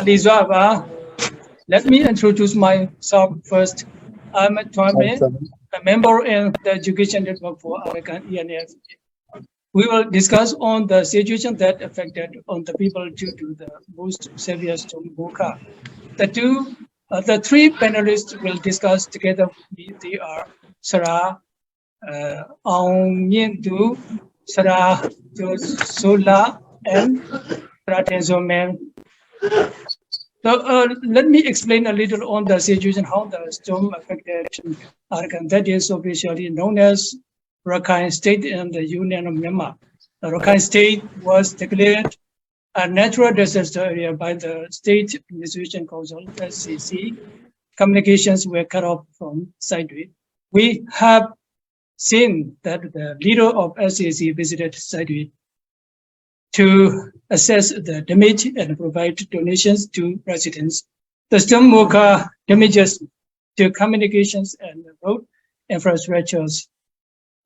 Let me introduce myself first. I'm Tun Myint, a member in the Education Network for Arakan ENF. We will discuss on the situation that affected on the people due to the most severe storm Mocha. The three panelists will discuss together with me. They are Sara Aung, Sara Kyaw Zaw Hla, and Sara Tun Myint. So let me explain a little on the situation, how the storm affected Arakan. That is officially known as Arakan State in the Union of Myanmar. The Arakan State was declared a natural disaster area by the State Administration Council, SCC. Communications were cut off from Sideway. We have seen that the leader of SCC visited Sideway to assess the damage and provide donations to residents. The storm Mocha damages to communications and road infrastructures,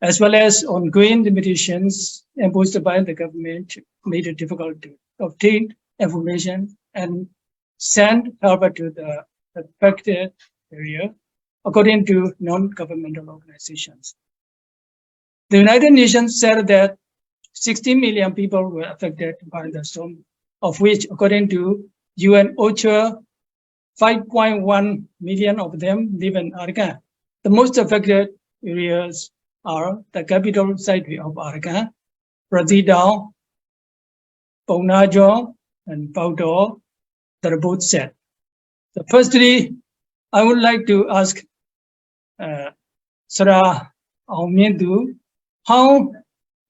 as well as ongoing limitations imposed by the government, made it difficult to obtain information and send help to the affected area, according to non-governmental organizations. The United Nations said that 60 million people were affected by the storm, of which, according to UN OCHA, 5.1 million of them live in Arakan. The most affected areas are the capital city of Arakan, Pratidao, Paunajo, and Paudo, that are both said. So firstly, I would like to ask Sara Tun Myint how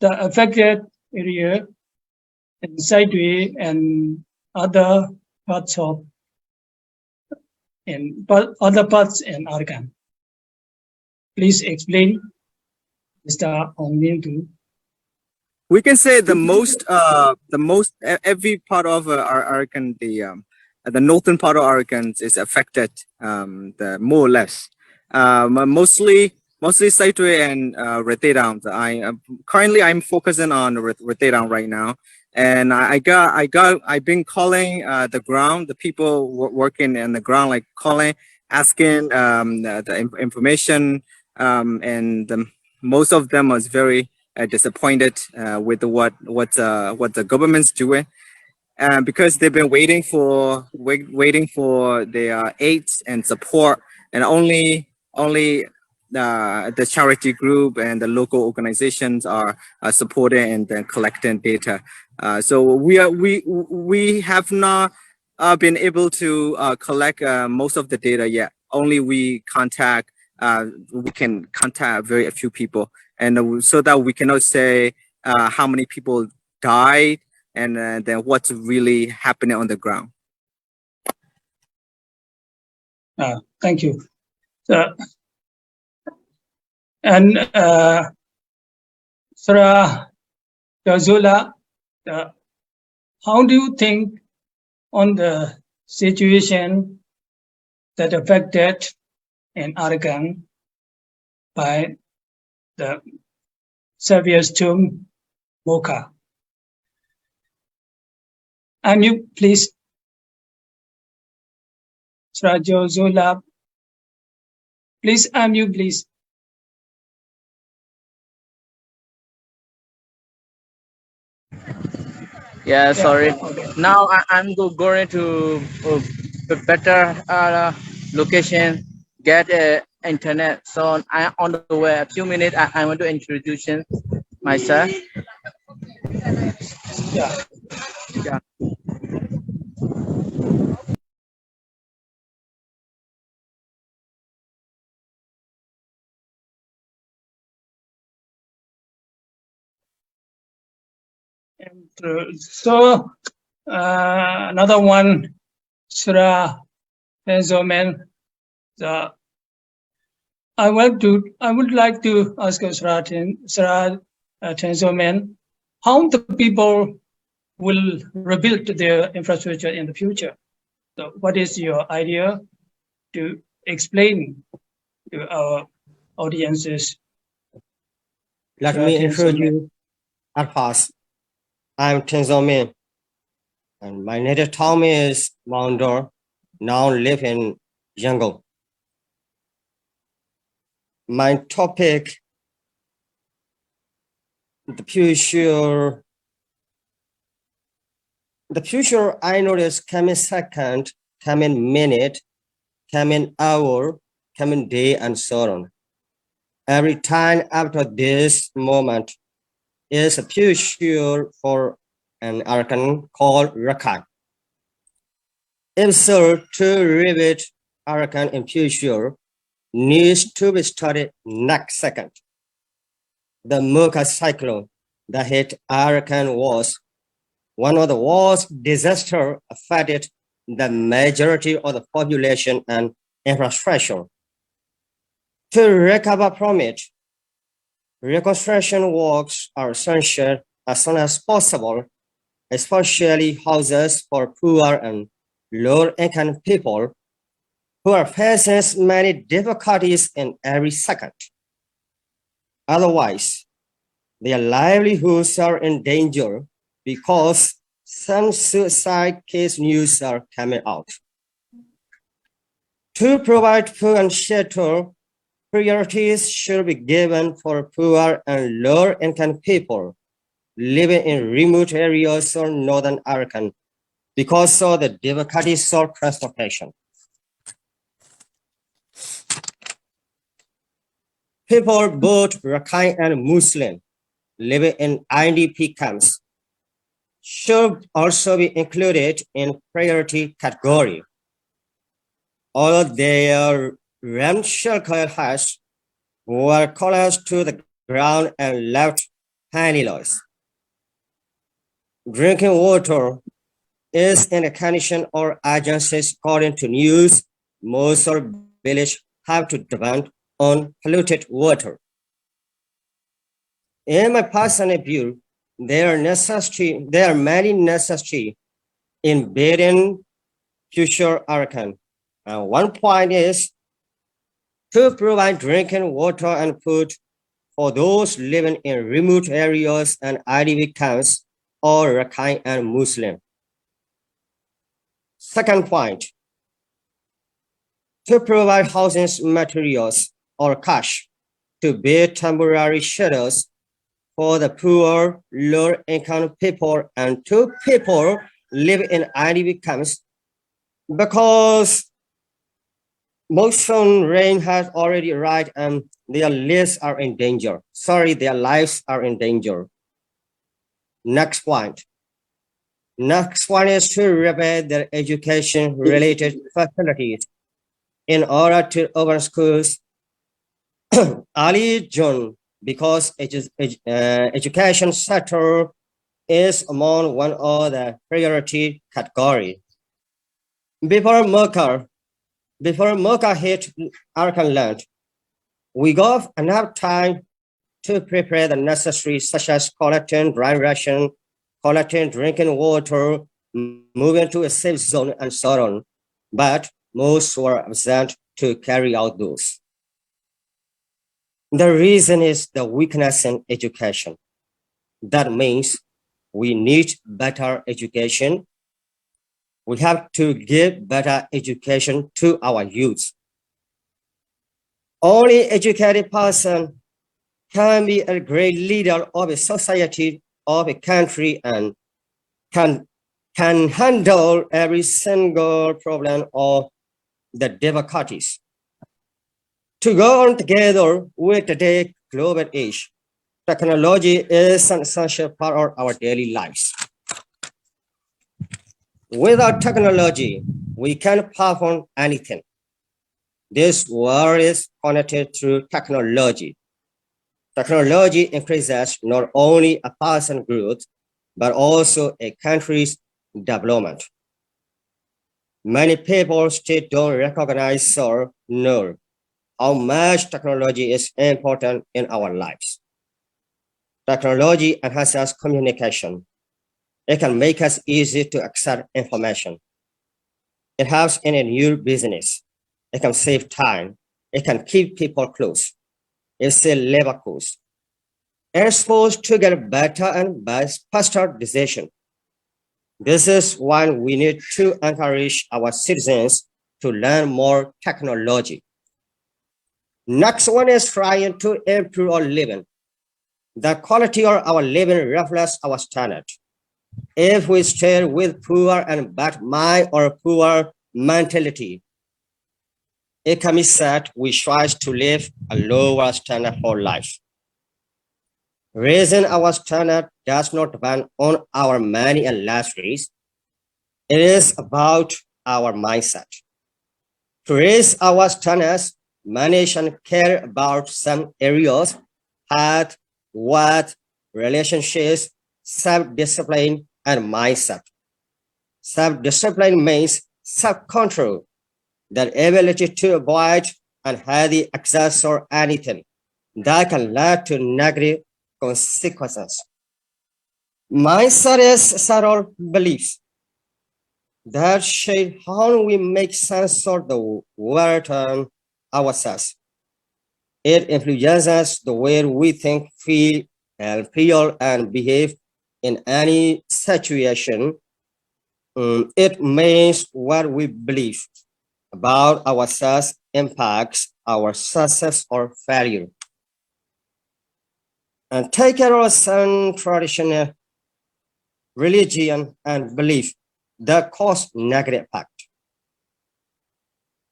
the affected area in Sideway and other parts in Arakan. Please explain, Mr. Tun Myint. We can say the most every part of Arakan, the northern part of Arakan is affected, more or less. Mostly Sideway and Ratedang. Currently I'm focusing on Ratedang right now, and I've been calling the ground, the people working in the ground, like calling, asking the information, and most of them was very disappointed with what the government's doing, because they've been waiting for their aid and support, and only the charity group and the local organizations are supporting and then collecting data. So we have not been able to collect most of the data yet. Only we can contact very few people, and so that we cannot say how many people died and then what's really happening on the ground. Thank you. And Sara Kyaw Zaw Hla, how do you think on the situation that affected in Arakan by the severe storm Mocha? You, please. Sara Kyaw Zaw Hla, please, you, please. Yeah, sorry. Okay. Now I'm going to a better location, get internet. So I'm on the way. A few minutes. I want to introduce myself. Yeah. And so another one, Sara Tun Myint. I would like to ask Sara Tun Myint, how the people will rebuild their infrastructure in the future. So what is your idea to explain to our audiences? Let me introduce at first. I'm Htin. and my native town is Moundor. Now live in Yangon. My topic, the future. The future I notice coming second, coming minute, coming hour, coming day, and so on. Every time after this moment is a future for an Arakan called Arakan. If so, to read Arakan in future needs to be studied next second. The Mocha cyclone that hit Arakan was one of the worst disasters affected the majority of the population and infrastructure. To recover from it, reconstruction works are essential as soon as possible, especially houses for poor and lower-income people who are facing many difficulties in every second. Otherwise, their livelihoods are in danger because some suicide case news are coming out. To provide food and shelter, priorities should be given for poor and lower-income people living in remote areas or northern Arakan because of the difficulties of transportation. People, both Rakhine and Muslim, living in IDP camps should also be included in priority category. All their ramshackle huts were collapsed to the ground and left penniless. Drinking water is in a condition or agencies according to news. Most of villages have to depend on polluted water. In my personal view, there are many necessity in building future Arakan. And one point is to provide drinking water and food for those living in remote areas and IDP camps or Rakhine and Muslim. Second point, to provide housing materials or cash to build temporary shelters for the poor, lower-income people and to people living in IDP camps because monsoon rain has already arrived and their lives are in danger. Their lives are in danger. Next point. Next one is to repair their education-related facilities in order to open schools early June because education sector is among one of the priority category. Before Mocha hit Arakan land, we got enough time to prepare the necessary such as collecting dry ration, collecting drinking water, moving to a safe zone and so on. But most were absent to carry out those. The reason is the weakness in education. That means we need better education. We have to give better education to our youth. Only educated person can be a great leader of a society, of a country, and can handle every single problem of the difficulties. To go on together with today's global age, technology is an essential part of our daily lives. Without technology, we can't perform anything. This world is connected through technology. Technology increases not only a person's growth, but also a country's development. Many people still don't recognize or know how much technology is important in our lives. Technology enhances communication. It can make us easy to access information. It helps in a new business. It can save time. It can keep people close. It saves labor costs. It's supposed to get better and faster decision. This is why we need to encourage our citizens to learn more technology. Next one is trying to improve our living. The quality of our living reflects our standard. If we stay with poor and bad mind or poor mentality, it can be said we try to live a lower standard for life. Raising our standard does not depend on our money and luxuries. It is about our mindset. To raise our standards, manage and care about some areas: health, wealth, relationships, self-discipline, and mindset. Self-discipline means self-control, the ability to avoid unhealthy excess or anything that can lead to negative consequences. Mindset is subtle beliefs that shape how we make sense of the world and ourselves. It influences the way we think, feel, and behave in any situation. It means what we believe about ourselves impacts our success or failure. And take care of some traditional religion and belief that cause negative impact.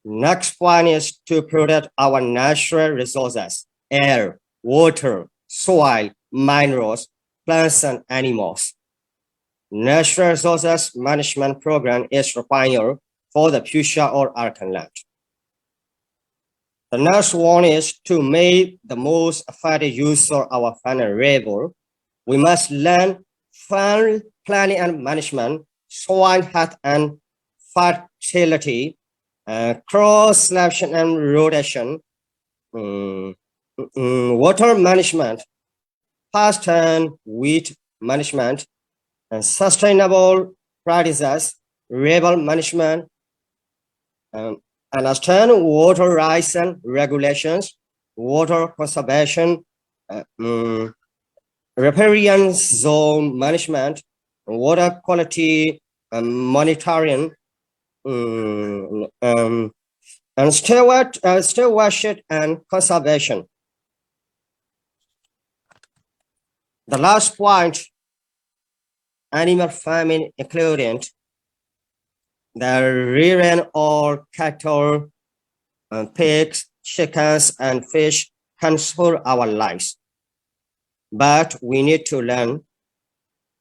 Next point is to protect our natural resources: air, water, soil, minerals, plants, and animals. Natural resources management program is required for the future of Arakan land. The next one is to make the most effective use of our final river. We must learn farm planning and management, soil health and fertility, cross selection and rotation, water management, pest and weed management, and sustainable practices, river management, understand water rights and regulations, water conservation, riparian zone management, water quality monitoring, and stewardship and conservation. The last point, animal farming, including the rearing of cattle, pigs, chickens, and fish, can support our lives. But we need to learn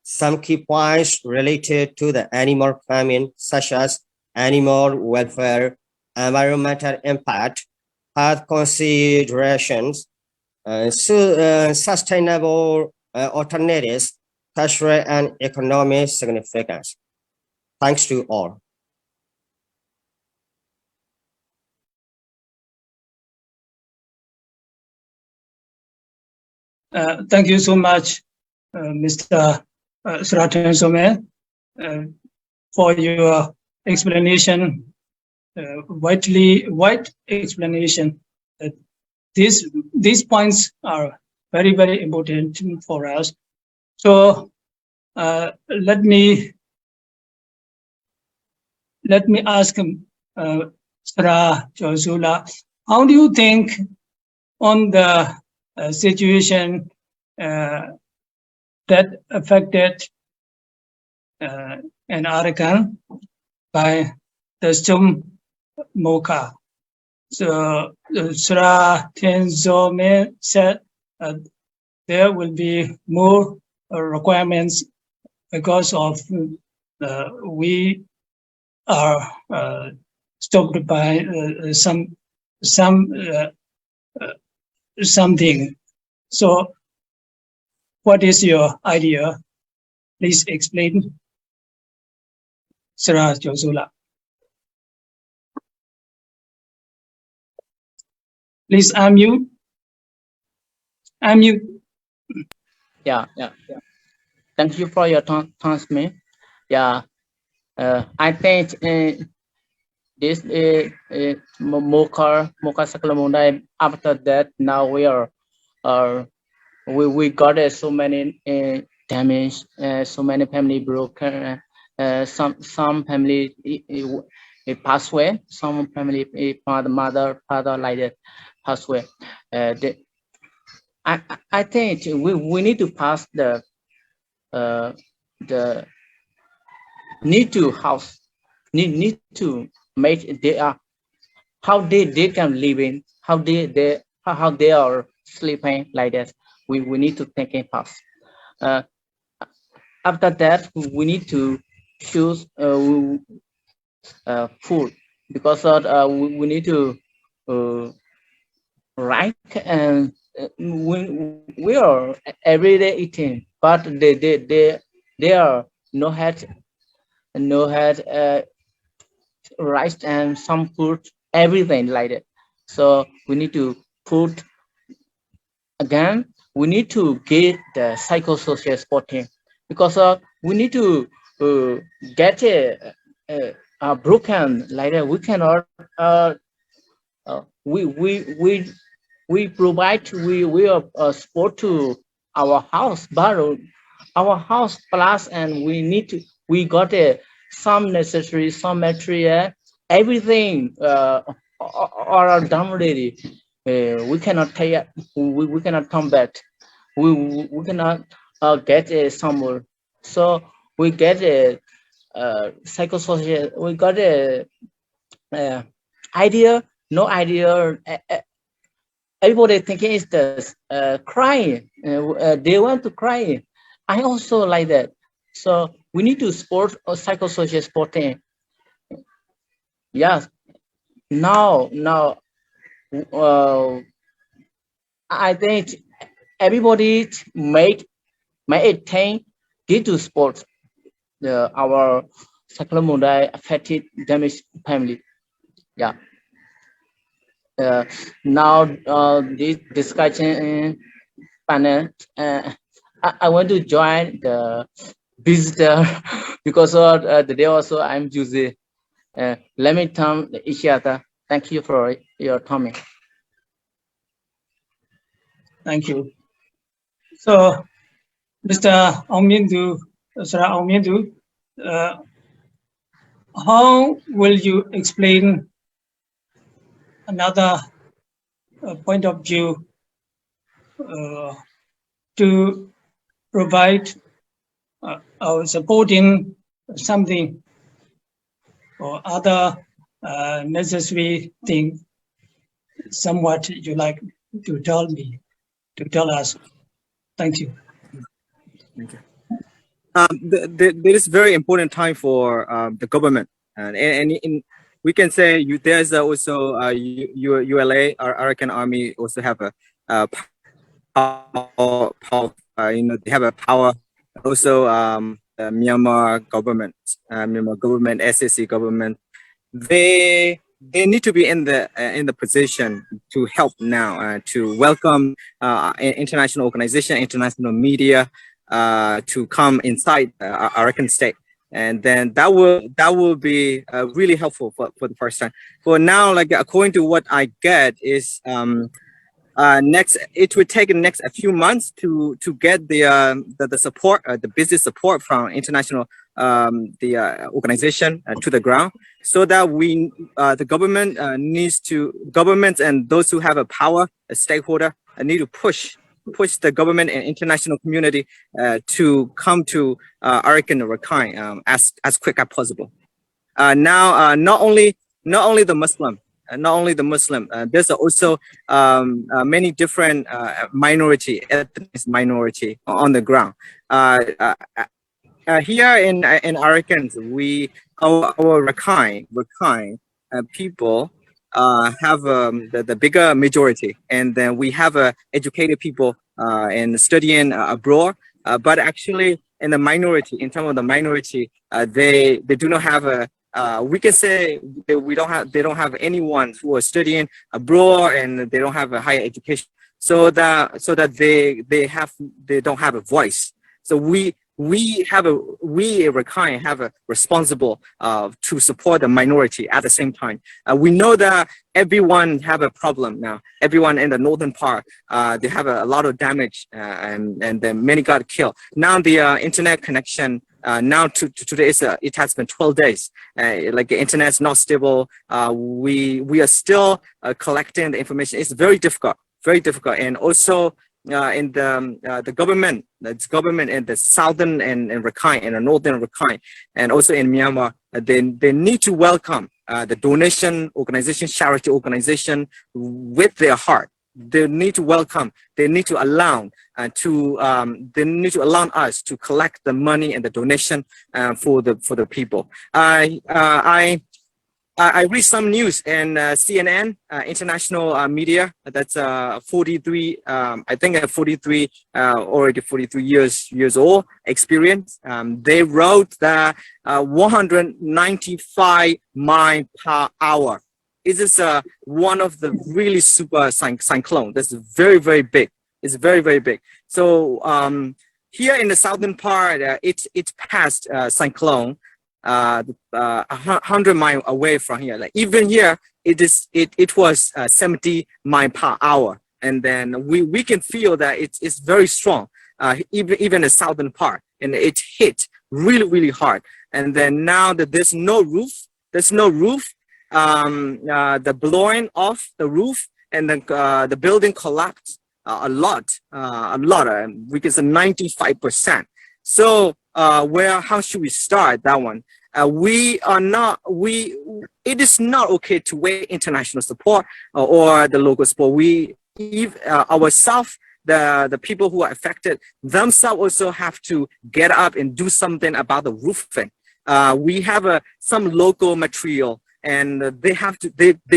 some key points related to the animal farming, such as animal welfare, environmental impact, health considerations, sustainable alternatives, cultural and economic significance. Thanks to all. Thank you so much, Mr. Sara Tun Myint, for your explanation, wide explanation. That these points are very, very important for us. So let me ask Sara Kyaw Zaw Hla, how do you think on the situation that affected in Arakan by the storm Mocha? So Sara Tun Myint said there will be more requirements because of we are stopped by something. So what is your idea? Please explain, Sara Kyaw Zaw Hla. Please unmute. Yeah. Thank you for your transmission. Yeah, I think this Mocha cyclone. After that, now we got so many damage, so many family broken, Some family it pass away. Some family mother father like that pass away. I think we need to pass the need to house need to make they are how they can live in how how they are sleeping like that. We need to think in past. After that we need to choose food because we need to right and we are every day eating but they are no had rice and some food everything like that. So we need to put again we need to get the psychosocial supporting because we need to get a broken like that we cannot uh, we we we we provide we are support to our house but our house plus and we need to we got some necessary some material everything are done already. We cannot take it, we cannot come back we cannot get somewhere so we get a psychosocial we got a idea no idea everybody thinking is the crying they want to cry. I also like that so we need to support psychosocial supporting. Yes now I think everybody make a thing get to support our cyclone affected damaged family. Yeah. Now this discussion panel I want to join the visitor because the day also I'm Jose. Let me turn each other. Thank you for your time. Thank you. So, Mr. Aung Myint, Sara Aung Myint, how will you explain another point of view to provide or supporting something or other necessary thing, somewhat you like to tell us. Thank you. Thank you. There is very important time for the government, and we can say there's also ULA, our Arakan army, also have a power. They have a power. Also, the Myanmar government, SSC government, they need to be in the position to help now to welcome international organization, international media to come inside Arakan state, and then that will be really helpful for the first time. For now, like according to what I get is it would take the next a few months to get the support, the business support from international organization to the ground, so that the governments and those who have a power, a stakeholder, need to push the government and international community to come to Arakan or Rakhine as quick as possible. Now, not only the Muslim. There's also many different ethnic minority on the ground. Here in Arakan, our Rakhine people have the bigger majority, and then we have educated people and studying abroad. But actually, in terms of the minority, they do not have a. We can say they don't have anyone who are studying abroad, and they don't have a higher education, so that they don't have a voice. So we Rakhine have a responsible to support the minority at the same time. We know that everyone have a problem now. Everyone in the northern part, they have a lot of damage, and then many got killed. Now the internet connection Now to today, it has been 12 days. Like the internet's not stable. We are still collecting the information. It's very difficult, and also in the government, in the southern and Rakhine and the northern Rakhine, and also in Myanmar, they need to welcome the donation organization, charity organization with their heart. They need to welcome. They need to allow they need to allow us to collect the money and the donation for the people. I read some news in CNN, international media. That's 43. I think 43, already 43 years old experience. They wrote that 195 miles per hour. It is one of the really super cyclone. That's very big. It's very big. So here in the southern part, it's past cyclone. 100 miles away from here. Like even here, it was 70 miles per hour, and then we can feel that it's very strong. Even the southern part, and it hit really hard. And then now that there's no roof, the blowing off the roof, and then the building collapsed a lot. We can say 95%. So how should we start that one? It is not okay to wait international support or the local support. Ourselves, the people who are affected themselves also have to get up and do something about the roofing. We have some local material, and they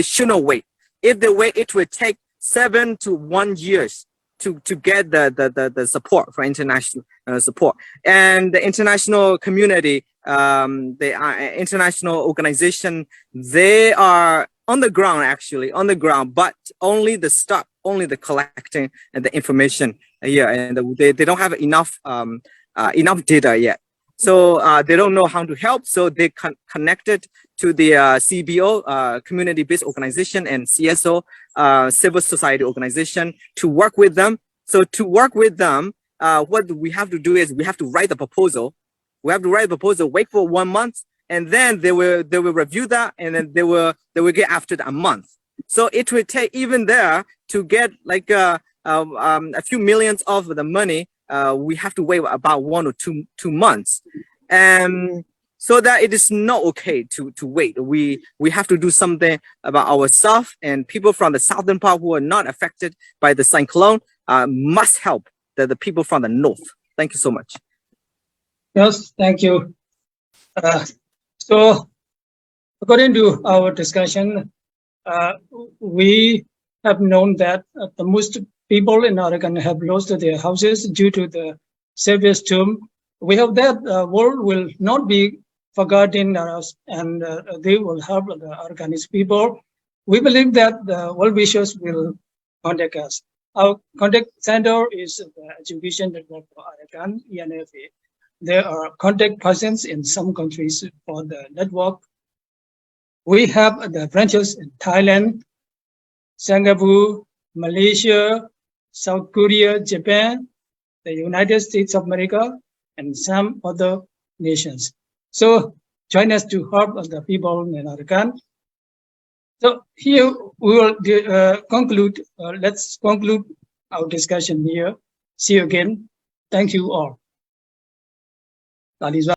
shouldn't wait. If they wait, it will take 7 to 1 years to get the support for international support. And the international community, the international organization, they are on the ground, but only the collecting and the information here, and they don't have enough data yet. So they don't know how to help. So they connected to the CBO, community-based organization, and CSO, civil society organization, to work with them. So to work with them, what we have to do is we have to write the proposal. Wait for 1 month, and then they will review that, and then they will get after a month. So it will take even there to get like a few millions of the money. We have to wait about 1 or 2 months, and so that it is not okay to wait. We have to do something about ourselves, and people from the southern part who are not affected by the cyclone must help the people from the north. Thank you so much. Yes, thank you. So according to our discussion, we have known that the most people in Arakan have lost their houses due to the severe storm. We hope that the world will not be forgotten us, and they will help the Arakanese people. We believe that the world wishers will contact us. Our contact center is the Education Network for Arakan, ENFA. There are contact persons in some countries for the network. We have the branches in Thailand, Singapore, Malaysia, South Korea, Japan, the United States of America, and some other nations. So join us to help the people in Arakan. So here we will conclude. Let's conclude our discussion here. See you again. Thank you all. That is